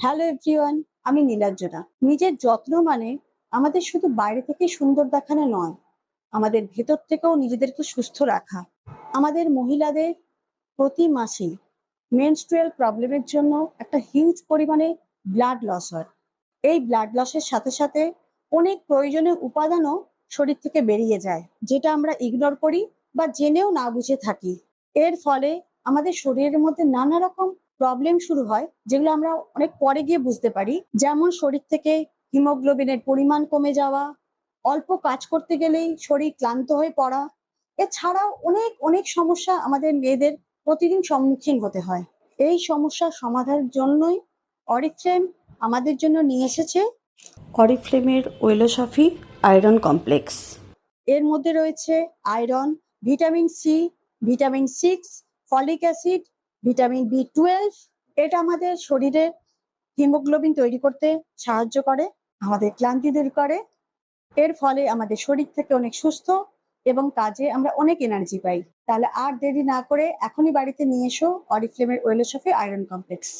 Hello everyone, আমি নীলাঞ্জনা। নিজের যত্ন মানে আমাদের শুধু বাইরে থেকে সুন্দর দেখানো নয়, আমাদের ভেতর থেকেও নিজেদেরকে সুস্থ রাখা। আমাদের মহিলাদের প্রতি মাসে মেনস্ট্রুয়াল প্রবলেমের জন্য একটা হিউজ পরিমাণে ব্লাড লস হয়। এই ব্লাড লসের সাথে সাথে অনেক প্রয়োজনীয় উপাদানও শরীর থেকে বেরিয়ে যায়, যেটা আমরা ইগনোর করি বা জেনেও না বুঝে থাকি। এর ফলে আমাদের শরীরের মধ্যে নানা রকম প্রবলেম শুরু হয়, যেগুলো আমরা অনেক পরে গিয়ে বুঝতে পারি। যেমন শরীর থেকে হিমোগ্লোবিনের পরিমাণ কমে যাওয়া, অল্প কাজ করতে গেলেই শরীর ক্লান্ত হয়ে পড়া, এছাড়াও অনেক অনেক সমস্যা আমাদের মেয়েদের প্রতিদিন সম্মুখীন হতে হয়। এই সমস্যার সমাধানের জন্যই অরিফ্লেম আমাদের জন্য নিয়ে এসেছে অরিফ্লেমের ওয়েলোসফি আয়রন কমপ্লেক্স। এর মধ্যে রয়েছে iron, vitamin C, vitamin 6, folic acid, vitamin B 12। এটা আমাদের শরীরের হিমোগ্লোবিন তৈরি করতে সাহায্য করে, আমাদের ক্লান্তি দূর করে। এর ফলে আমাদের শরীর থেকে অনেক সুস্থ এবং কাজে আমরা অনেক এনার্জি পাই। তাহলে আর দেরি না করে এখনই বাড়িতে নিয়ে এসো অরিফ্লেমের ওয়েলোসফি আয়রন কমপ্লেক্স।